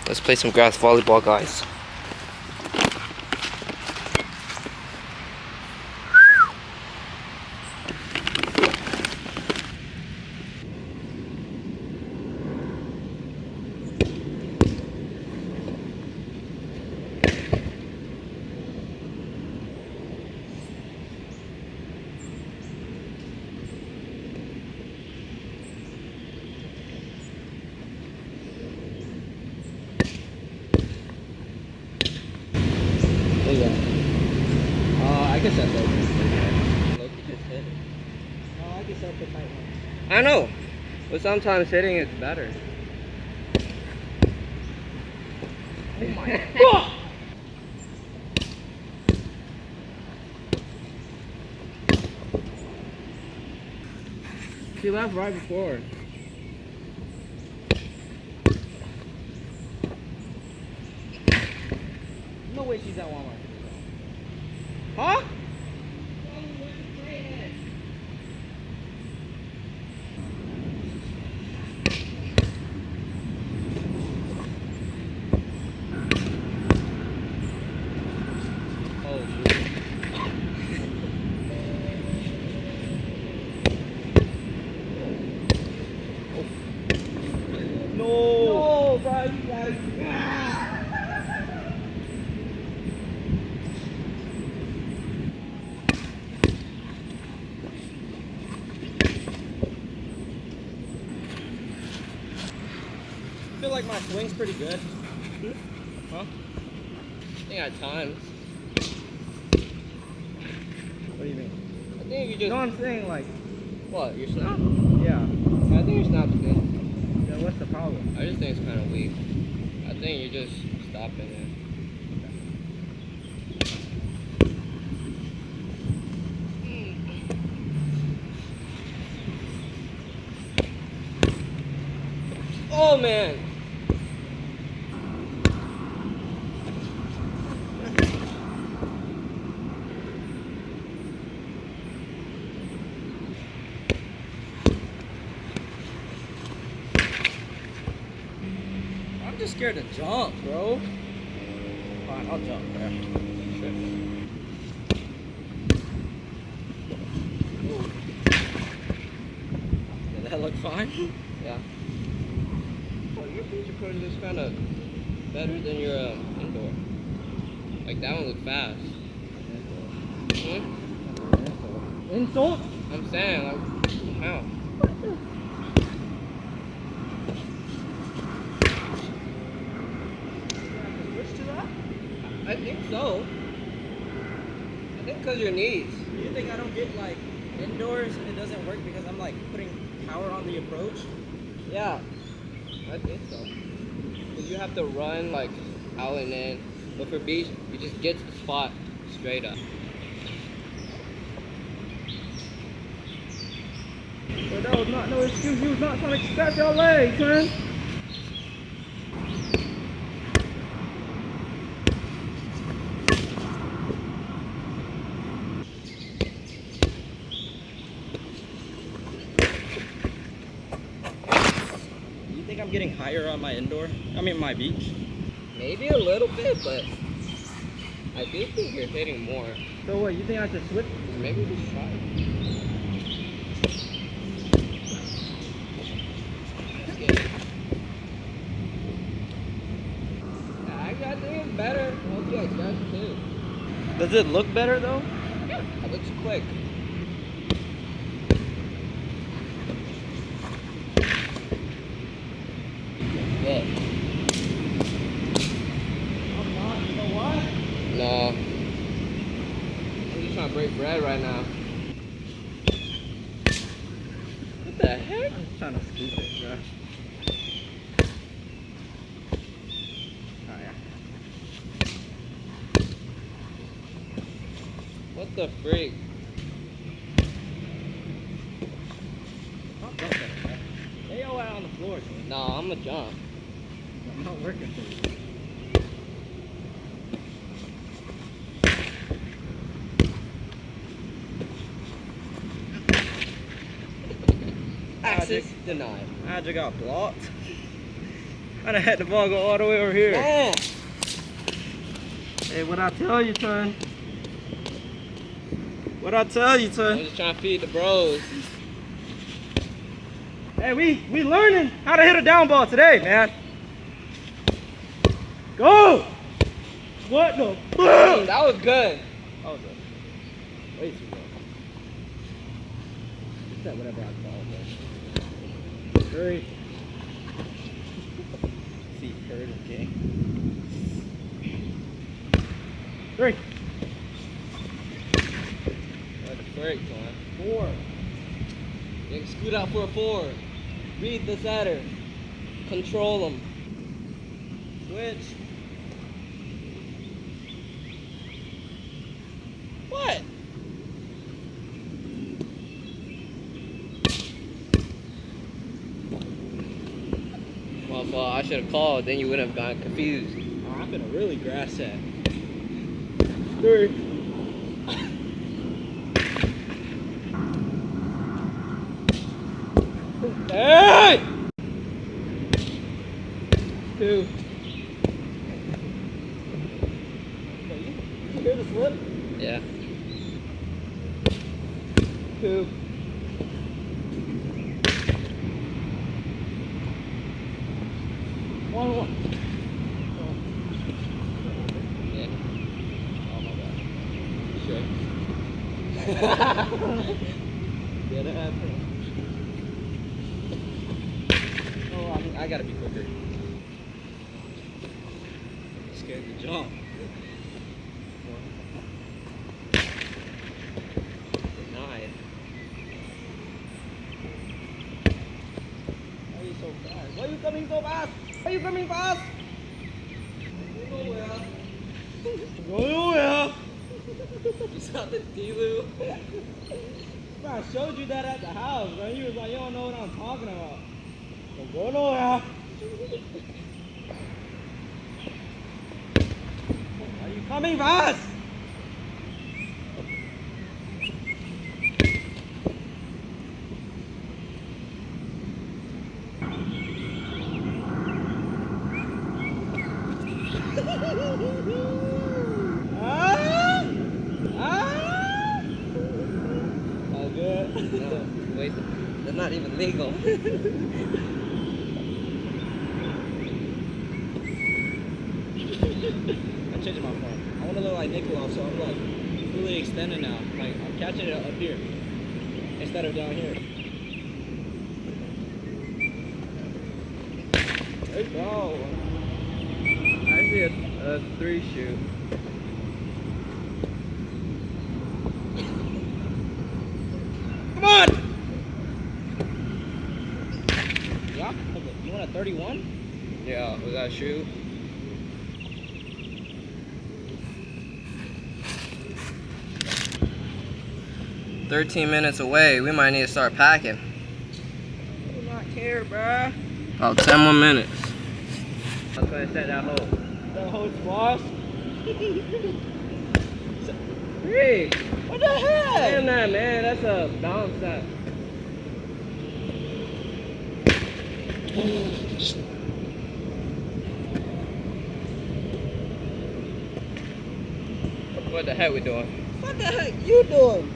Let's play some grass volleyball, guys. I guess that's open. Loki just hit it. Oh, I guess that's the tight one. I know, but sometimes hitting it's better. Oh my God! She left right before. No way she's at Walmart. Huh? No, bro, you got it. I feel like my swing's pretty good. Huh? I think at times. What do you mean? I think you just. No, I'm saying like. What? Your snap? Yeah. I think your snap's good. Yeah, what's the problem? I just think it's kind of weak. I think you're just stopping it. Oh man! I'm just scared to jump, bro. Fine, I'll jump, bro. Sure. Did that look fine? Yeah. Oh, your feature approach is kind of better than your indoor. Like that one looked fast. Hmm? Insult? I'm saying, like, how? Switch to that? I think so. I think because your knees. Do you think I don't get like indoors and it doesn't work because I'm like putting power on the approach? Yeah, I think so. Because you have to run like out and in. But for beach, you just get to the spot straight up. But that was not no excuse. You was not trying to scratch your legs, man. Do you think I'm getting higher on my indoor? I mean my beach? Maybe a little bit, but I do think you're hitting more. So what, you think I should switch? Maybe just try it. I think it's better once you adjust too. Does it look better though? Yeah, it looks quick. Yeah. I'm not, you know what? No. I'm just trying to break bread right now. What the heck? I'm just trying to scoop it, bro. Oh yeah. What the freak? Stop jumping, bro. Lay your ass on the floor, dude. No, I'm gonna jump. I'm not working for you. Access denied. I just got blocked. I done had the ball go all the way over here. Man. Hey, what I tell you, son? What I tell you, I'm son? just trying to feed the bros. Hey, we learning how to hit a down ball today, man. Go! What the fuck? That was good. Oh, good. Way too good. Just that whatever I call it, bro. Hurry. Feet hurt, okay. 3. That's a break, man. 4. You can scoot out for a 4. Read the setter. Control them. Switch. What? Well, I should have called, then you wouldn't have gotten confused. Oh, I'm gonna really grass that. 3. Hey! 2. You hear the slip? Yeah. 2. 1. Yeah. Oh my god. Sure. Yeah, that happened. Oh, I gotta be quicker. I'm scared to jump. 9. Why are you so fast? Why are you coming so fast? Why are you coming fast? Go nowhere. Go nowhere. You saw the D-Loo? Bro, I showed you that at the house, bro. You was like, you don't know what I'm talking about. So go nowhere. Why are you coming fast? Ah! Ah! All good. No, wait. They're not even legal. I'm changing my form. I want to look like Nicola, so I'm like fully extended now. Like I'm catching it up here instead of down here. There you go. I see a 3 shoot. Come on! Yeah? You want a 31? Yeah, was that a shoot? $13 away. We might need to start packing. I do not care, bruh. About 10 more minutes. I was gonna set that hole. That whole squash? 3. What the heck? Damn that, man. That's a bounce shot. What the heck we doing? What the heck you doing?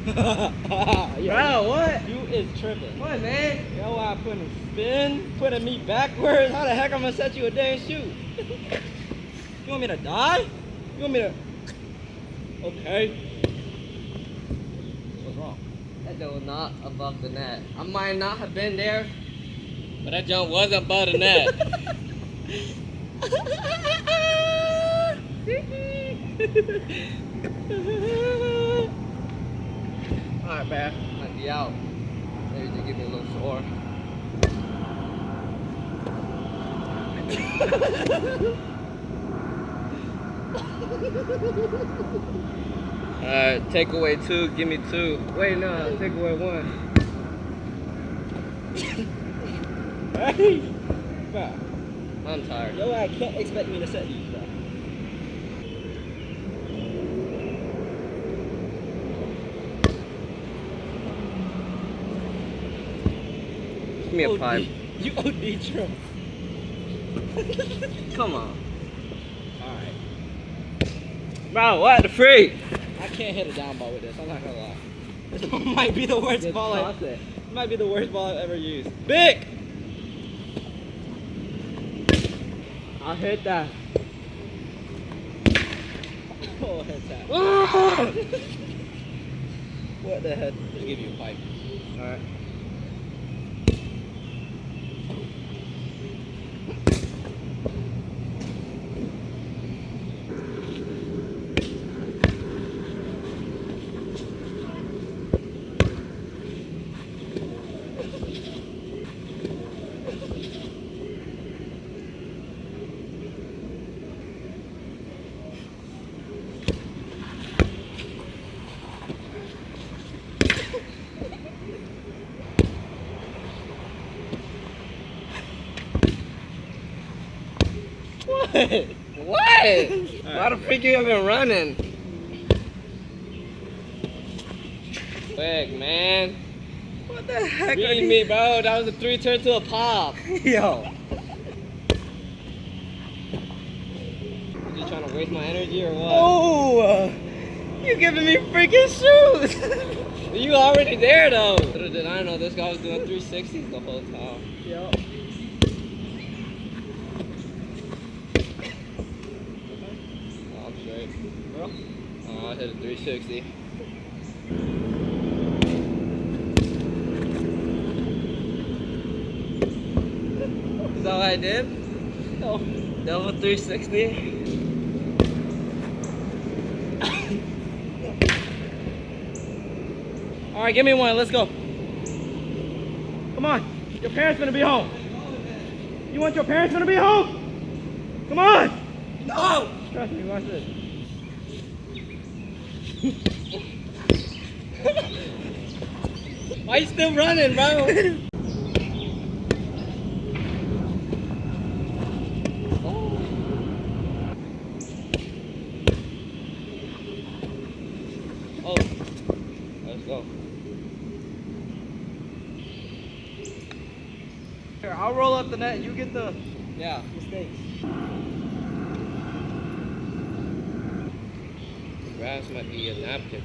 Bro, what? You is tripping. What, man? Yo, I putting a spin, putting me backwards. How the heck I'm gonna set you a dang shoot? You want me to die? You want me to? Okay. What's wrong? That jump was not above the net. I might not have been there, but that jump was above the net. Alright, man. Might be out. Maybe just give me a little sore. Alright, takeaway 2, give me 2. Wait, no, takeaway 1. Hey, bro. I'm tired. Yo, I can't expect me to set you, bro. Give me a 5. You OD trip. Come on. Alright. Bro, what the freak? I can't hit a down ball with this, I'm not gonna lie. This might be the worst ball might be the worst ball I've ever used. Big! I'll hit that. Oh, head tap. What the heck? Just give you a pipe. Alright. What? What? Why the freak you even running? Quick, man. What the heck? Beat me, bro. That was a 3 turn to a pop. Yo. You trying to waste my energy or what? Oh! You giving me freaking shoes! You already there though. Little did I know this guy was doing 360s the whole time. Yo. Oh, I'm straight. Bro? Oh, I hit a 360. Is that what I did? No. Double 360? Alright, give me one, let's go. Come on. Your parents gonna be home. You want your parents gonna be home? Come on! No! Trust me, watch this. Why you still running, bro? Oh, let's go. Here, I'll roll up the net, you get the Yeah. mistakes. Grass might be a napkin.